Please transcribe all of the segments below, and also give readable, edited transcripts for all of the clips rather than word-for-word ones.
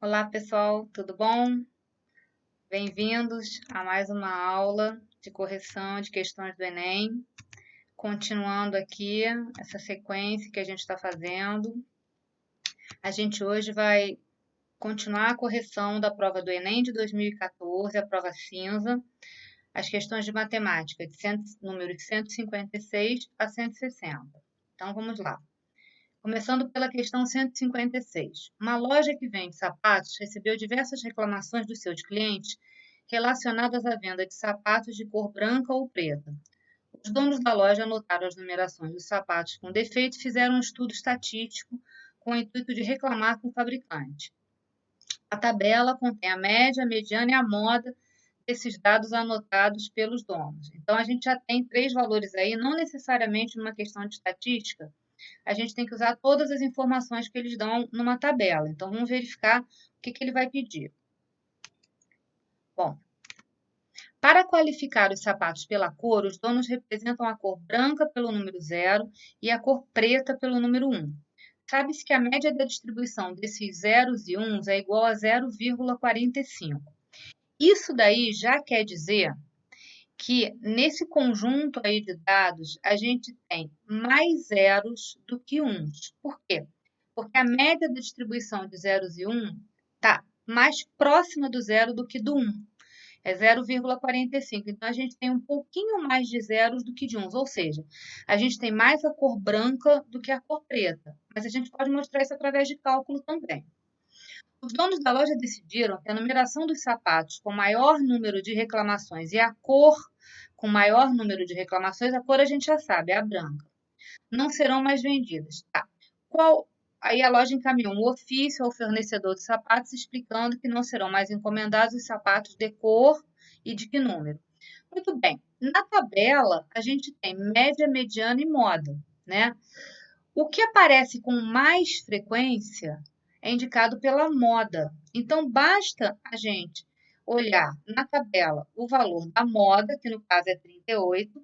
Olá, pessoal, tudo bom? Bem-vindos a mais uma aula de correção de questões do Enem. Continuando aqui essa sequência que a gente está fazendo. A gente hoje vai continuar a correção da prova do Enem de 2014, a prova cinza, as questões de matemática de números 156 a 160. Então, vamos lá. Começando pela questão 156. Uma loja que vende sapatos recebeu diversas reclamações dos seus clientes relacionadas à venda de sapatos de cor branca ou preta. Os donos da loja anotaram as numerações dos sapatos com defeito e fizeram um estudo estatístico com o intuito de reclamar com o fabricante. A tabela contém a média, a mediana e a moda desses dados anotados pelos donos. Então, a gente já tem três valores aí, não necessariamente numa questão de estatística, a gente tem que usar todas as informações que eles dão numa tabela. Então, vamos verificar o que ele vai pedir. Bom, para qualificar os sapatos pela cor, os donos representam a cor branca pelo número 0 e a cor preta pelo número 1. Sabe-se que a média da distribuição desses zeros e uns é igual a 0,45. Isso daí já quer dizer que nesse conjunto aí de dados a gente tem mais zeros do que uns. Por quê? Porque a média da distribuição de zeros e 1 está mais próxima do zero do que do 1. É 0,45. Então, a gente tem um pouquinho mais de zeros do que de uns. Ou seja, a gente tem mais a cor branca do que a cor preta. Mas a gente pode mostrar isso através de cálculo também. Os donos da loja decidiram que a numeração dos sapatos com maior número de reclamações e a cor com maior número de reclamações, a cor a gente já sabe, é a branca, não serão mais vendidas. Tá. Aí a loja encaminhou um ofício ao fornecedor de sapatos explicando que não serão mais encomendados os sapatos de cor e de que número. Muito bem. Na tabela, a gente tem média, mediana e moda, né? O que aparece com mais frequência é indicado pela moda. Então, basta a gente olhar na tabela o valor da moda, que no caso é 38,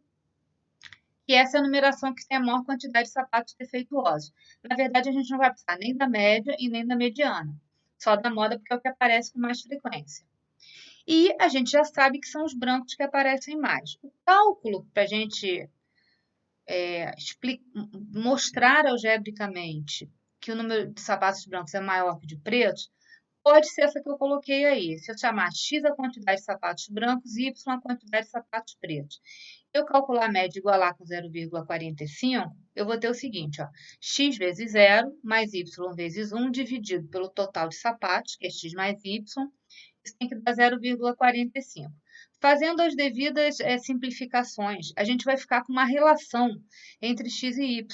que essa é a numeração que tem a maior quantidade de sapatos defeituosos. Na verdade, a gente não vai precisar nem da média e nem da mediana, só da moda, porque é o que aparece com mais frequência. E a gente já sabe que são os brancos que aparecem mais. O cálculo para a gente mostrar algebricamente que o número de sapatos brancos é maior que o de pretos, pode ser essa que eu coloquei aí. Se eu chamar x a quantidade de sapatos brancos e y a quantidade de sapatos pretos. Eu calcular a média igualar com 0,45, eu vou ter o seguinte, ó, x vezes 0 mais y vezes 1 dividido pelo total de sapatos, que é x mais y, isso tem que dar 0,45. Fazendo as devidas simplificações, a gente vai ficar com uma relação entre x e y.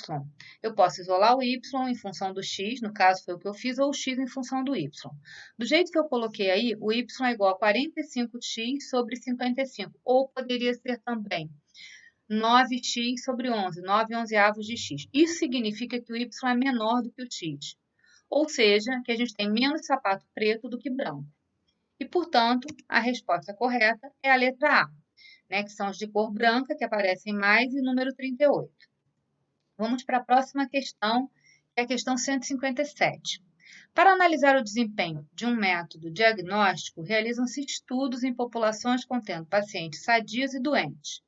Eu posso isolar o y em função do x, no caso foi o que eu fiz, ou o x em função do y. Do jeito que eu coloquei aí, o y é igual a 45x sobre 55, ou poderia ser também 9x sobre 11, 9 onzeavos de x. Isso significa que o y é menor do que o x, ou seja, que a gente tem menos sapato preto do que branco. E, portanto, a resposta correta é a letra A, né, que são os de cor branca, que aparecem mais, e número 38. Vamos para a próxima questão, que é a questão 157. Para analisar o desempenho de um método diagnóstico, realizam-se estudos em populações contendo pacientes sadios e doentes.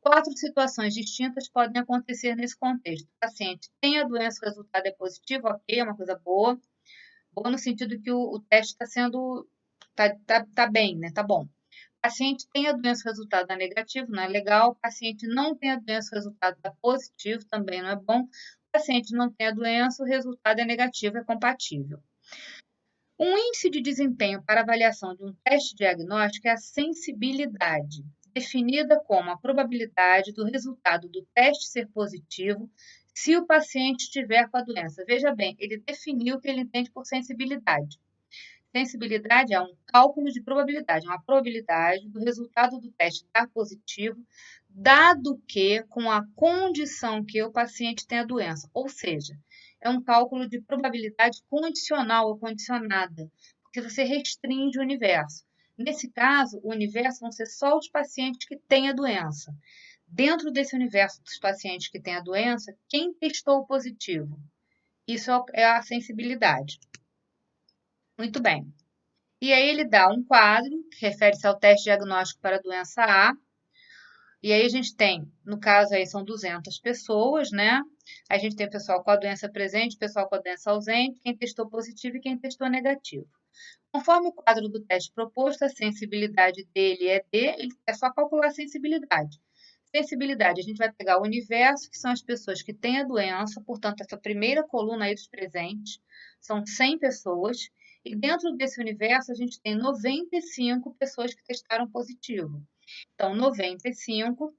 4 situações distintas podem acontecer nesse contexto. O paciente tem a doença, o resultado é positivo, ok, é uma coisa boa. Boa no sentido que o teste está sendo tá bem, né? Tá bom. O paciente tem a doença, o resultado dá negativo, não é legal. O paciente não tem a doença, o resultado dá positivo, também não é bom. O paciente não tem a doença, o resultado é negativo, é compatível. Um índice de desempenho para avaliação de um teste diagnóstico é a sensibilidade, definida como a probabilidade do resultado do teste ser positivo se o paciente estiver com a doença. Veja bem, ele definiu o que ele entende por sensibilidade. Sensibilidade é um cálculo de probabilidade, uma probabilidade do resultado do teste dar positivo, dado que com a condição que o paciente tem a doença. Ou seja, é um cálculo de probabilidade condicional ou condicionada, porque você restringe o universo. Nesse caso, o universo vão ser só os pacientes que têm a doença. Dentro desse universo dos pacientes que têm a doença, quem testou positivo? Isso é a sensibilidade. Muito bem. E aí ele dá um quadro que refere-se ao teste diagnóstico para a doença A. E aí a gente tem, no caso aí são 200 pessoas, né? A gente tem pessoal com a doença presente, pessoal com a doença ausente, quem testou positivo e quem testou negativo. Conforme o quadro do teste proposto, a sensibilidade dele é D, é só calcular a sensibilidade. Sensibilidade, a gente vai pegar o universo, que são as pessoas que têm a doença, portanto, essa primeira coluna aí dos presentes, são 100 pessoas, e dentro desse universo a gente tem 95 pessoas que testaram positivo. Então, 95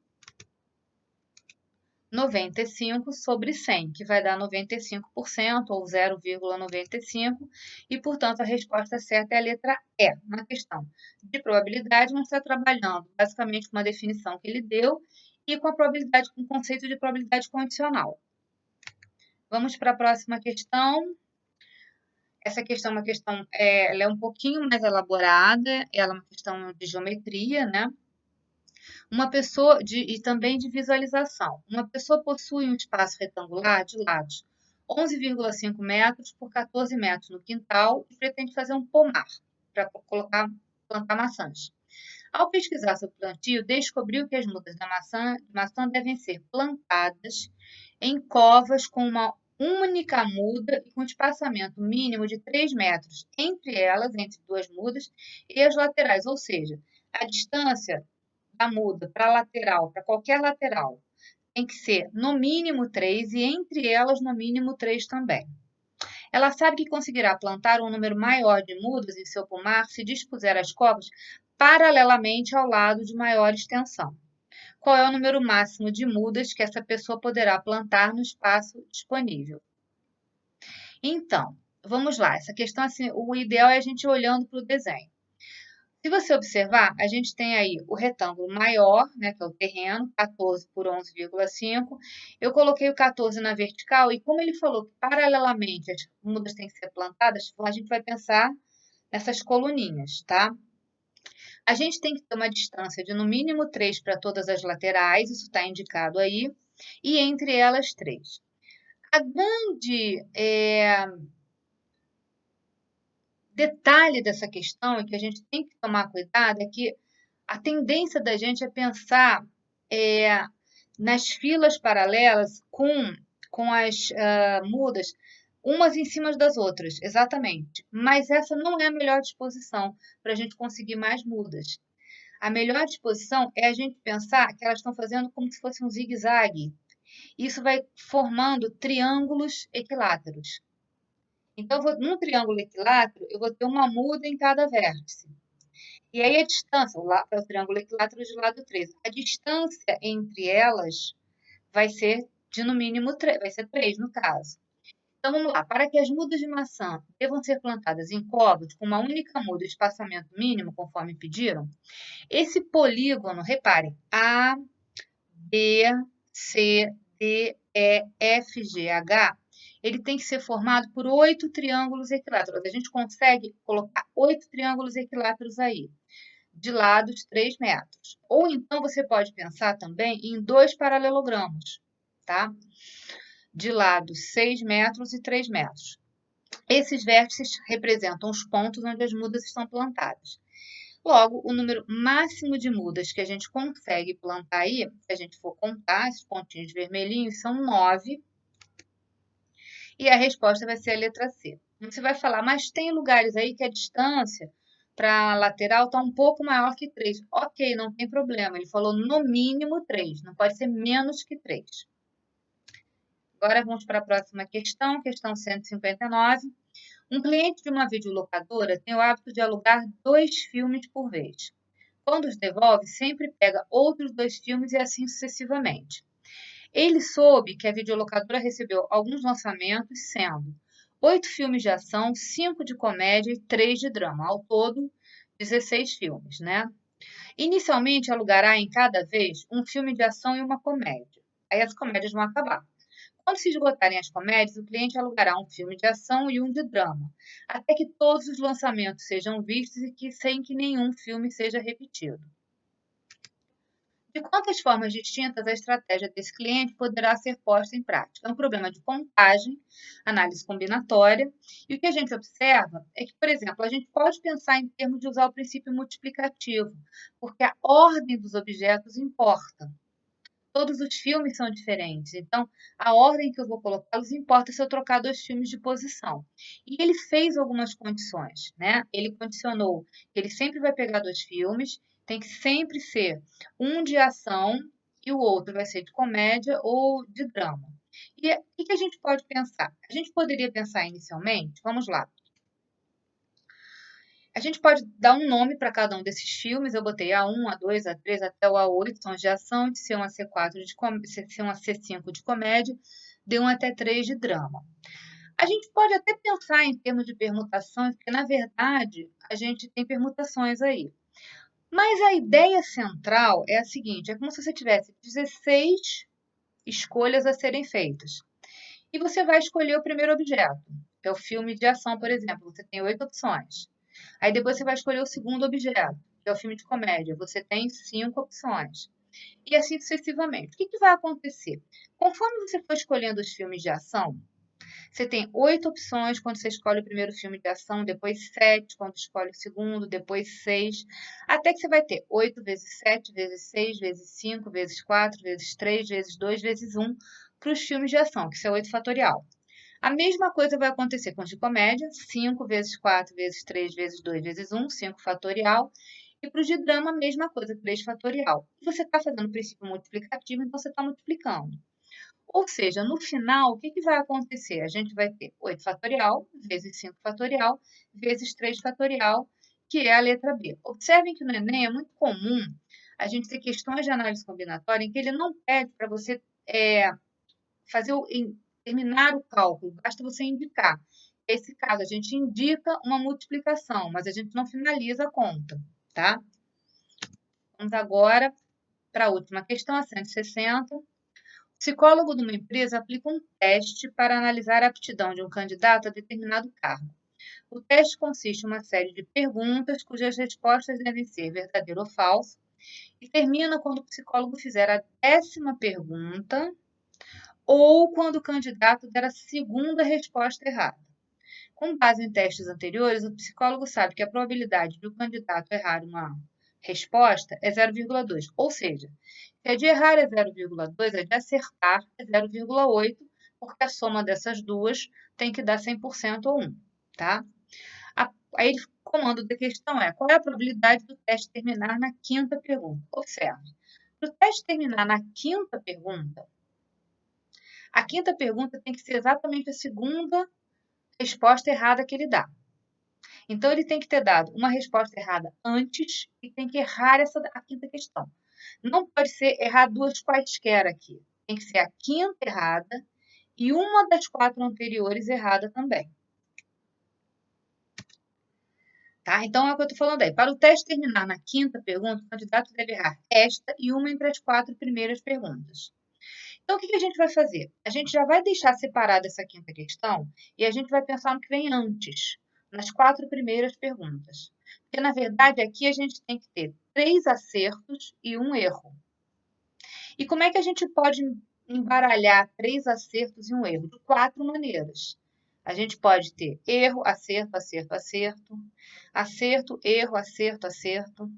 sobre 100, que vai dar 95% ou 0,95, e, portanto, a resposta certa é a letra E, na questão de probabilidade, nós está trabalhando basicamente com uma definição que ele deu e com a probabilidade, com o conceito de probabilidade condicional. Vamos para a próxima questão. Essa questão é uma questão, ela é um pouquinho mais elaborada, ela é uma questão de geometria, né? Uma pessoa e também de visualização. Uma pessoa possui um espaço retangular de lados 11,5 metros por 14 metros no quintal e pretende fazer um pomar para plantar maçãs. Ao pesquisar sobre o plantio, descobriu que as mudas da maçã devem ser plantadas em covas com uma única muda e com espaçamento mínimo de 3 metros entre elas, entre duas mudas, e as laterais, ou seja, a distância da muda para lateral, para qualquer lateral, tem que ser no mínimo 3 e entre elas no mínimo 3 também. Ela sabe que conseguirá plantar um número maior de mudas em seu pomar se dispuser as covas paralelamente ao lado de maior extensão. Qual é o número máximo de mudas que essa pessoa poderá plantar no espaço disponível? Então, vamos lá. Essa questão, assim, o ideal é a gente ir olhando para o desenho. Se você observar, a gente tem aí o retângulo maior, né, que é o terreno, 14 por 11,5. Eu coloquei o 14 na vertical e como ele falou que paralelamente as mudas têm que ser plantadas, a gente vai pensar nessas coluninhas, tá? A gente tem que ter uma distância de no mínimo 3 para todas as laterais, isso está indicado aí, e entre elas 3. A grande detalhe dessa questão e que a gente tem que tomar cuidado é que a tendência da gente é pensar nas filas paralelas com as mudas, umas em cima das outras, exatamente. Mas essa não é a melhor disposição para a gente conseguir mais mudas. A melhor disposição é a gente pensar que elas estão fazendo como se fosse um zigue-zague. Isso vai formando triângulos equiláteros. Então, num triângulo equilátero, eu vou ter uma muda em cada vértice. E aí a distância, é o triângulo equilátero de lado 3. A distância entre elas vai ser de no mínimo 3, vai ser 3 no caso. Então vamos lá, para que as mudas de maçã devam ser plantadas em covas com uma única muda e espaçamento mínimo, conforme pediram, esse polígono, reparem, A, B, C, D, E, F, G, H, ele tem que ser formado por 8 triângulos equiláteros. A gente consegue colocar 8 triângulos equiláteros aí de lados 3 metros. Ou então você pode pensar também em 2 paralelogramos, tá? De lados 6 metros e 3 metros. Esses vértices representam os pontos onde as mudas estão plantadas. Logo, o número máximo de mudas que a gente consegue plantar aí, se a gente for contar, esses pontinhos vermelhinhos, são 9. E a resposta vai ser a letra C. Você vai falar, mas tem lugares aí que a distância para a lateral está um pouco maior que 3. Ok, não tem problema. Ele falou no mínimo 3, não pode ser menos que 3. Agora vamos para a próxima questão 159. Um cliente de uma videolocadora tem o hábito de alugar 2 filmes por vez. Quando os devolve, sempre pega outros 2 filmes e assim sucessivamente. Ele soube que a videolocadora recebeu alguns lançamentos, sendo 8 filmes de ação, 5 de comédia e 3 de drama. Ao todo, 16 filmes, né? Inicialmente, alugará em cada vez um filme de ação e uma comédia. Aí as comédias vão acabar. Quando se esgotarem as comédias, o cliente alugará um filme de ação e um de drama, até que todos os lançamentos sejam vistos e sem que nenhum filme seja repetido. De quantas formas distintas a estratégia desse cliente poderá ser posta em prática? É um problema de contagem, análise combinatória, e o que a gente observa é que, por exemplo, a gente pode pensar em termos de usar o princípio multiplicativo, porque a ordem dos objetos importa. Todos os filmes são diferentes, então a ordem que eu vou colocá-los importa se eu trocar dois filmes de posição. E ele fez algumas condições, né? Ele condicionou que ele sempre vai pegar dois filmes, tem que sempre ser um de ação e o outro vai ser de comédia ou de drama. E o que a gente pode pensar? A gente poderia pensar inicialmente, vamos lá, a gente pode dar um nome para cada um desses filmes. Eu botei A1, A2, A3 até o A8, são de ação, de C1 a C4 de C1 a C5 de comédia, D1 até 3 de drama. A gente pode até pensar em termos de permutações, porque na verdade a gente tem permutações aí. Mas a ideia central é a seguinte: é como se você tivesse 16 escolhas a serem feitas. E você vai escolher o primeiro objeto, que é o filme de ação, por exemplo. Você tem 8 opções. Aí depois você vai escolher o segundo objeto, que é o filme de comédia. Você tem 5 opções. E assim sucessivamente. O que vai acontecer? Conforme você for escolhendo os filmes de ação, você tem 8 opções quando você escolhe o primeiro filme de ação, depois 7 quando escolhe o segundo, depois 6, até que você vai ter 8 vezes 7, vezes 6, vezes 5, vezes 4, vezes 3, vezes 2, vezes 1 para os filmes de ação, que isso é 8 fatorial. A mesma coisa vai acontecer com os de comédia, 5 vezes 4 vezes 3 vezes 2 vezes 1, 5 fatorial. E para os de drama, a mesma coisa, 3 fatorial. E você está fazendo o princípio multiplicativo, então você está multiplicando. Ou seja, no final, o que vai acontecer? A gente vai ter 8 fatorial vezes 5 fatorial vezes 3 fatorial, que é a letra B. Observem que no Enem é muito comum a gente ter questões de análise combinatória em que ele não pede para você fazer terminar o cálculo, basta você indicar. Nesse caso, a gente indica uma multiplicação, mas a gente não finaliza a conta, tá? Vamos agora para a última questão, a 160. O psicólogo de uma empresa aplica um teste para analisar a aptidão de um candidato a determinado cargo. O teste consiste em uma série de perguntas cujas respostas devem ser verdadeiro ou falso e termina quando o psicólogo fizer a 10ª pergunta ou quando o candidato der a segunda resposta errada. Com base em testes anteriores, o psicólogo sabe que a probabilidade de o candidato errar uma resposta é 0,2, ou seja, se a de errar é 0,2, a de acertar é 0,8, porque a soma dessas duas tem que dar 100% ou 1, tá? Aí o comando da questão é: qual é a probabilidade do teste terminar na 5ª pergunta? Observe, para o teste terminar na 5ª pergunta, a 5ª pergunta tem que ser exatamente a segunda resposta errada que ele dá. Então, ele tem que ter dado uma resposta errada antes e tem que errar a 5ª questão. Não pode ser errar duas quaisquer aqui. Tem que ser a 5ª errada e uma das 4 anteriores errada também. Tá? Então, é o que eu estou falando aí. Para o teste terminar na 5ª pergunta, o candidato deve errar esta e uma entre as 4 primeiras perguntas. Então, o que a gente vai fazer? A gente já vai deixar separada essa 5ª questão e a gente vai pensar no que vem antes, nas 4 primeiras perguntas. Porque, na verdade, aqui a gente tem que ter 3 acertos e 1 erro. E como é que a gente pode embaralhar 3 acertos e 1 erro? De 4 maneiras. A gente pode ter erro, acerto, acerto, acerto, acerto, erro, acerto, acerto,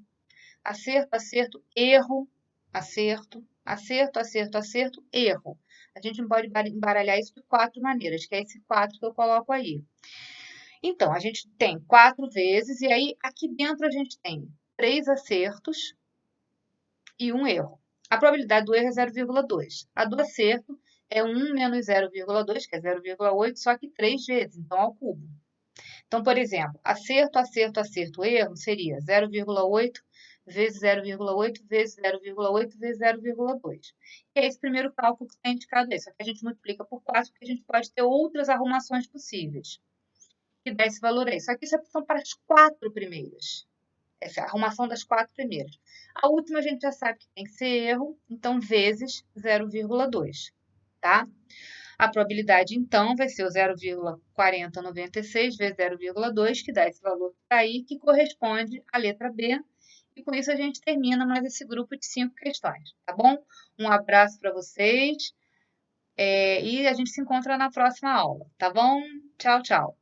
acerto, acerto, erro, acerto, acerto, acerto, acerto, erro. A gente pode embaralhar isso de 4 maneiras, que é esse 4 que eu coloco aí. Então, a gente tem 4 vezes, e aí aqui dentro a gente tem 3 acertos e 1 erro. A probabilidade do erro é 0,2. A do acerto é 1 menos 0,2, que é 0,8, só que 3 vezes, então ao cubo. Então, por exemplo, acerto, acerto, acerto, erro seria 0,8 vezes 0,8 vezes 0,8 vezes 0,2. E é esse primeiro cálculo que está indicado aí. Só que a gente multiplica por 4, porque a gente pode ter outras arrumações possíveis, que dá esse valor aí. Só que isso são para as 4 primeiras. Essa é a arrumação das 4 primeiras. A última a gente já sabe que tem que ser erro, então vezes 0,2, tá? A probabilidade, então, vai ser o 0,4096 vezes 0,2, que dá esse valor que está aí, que corresponde à letra B. E com isso a gente termina mais esse grupo de 5 questões, tá bom? Um abraço para vocês e a gente se encontra na próxima aula, tá bom? Tchau, tchau.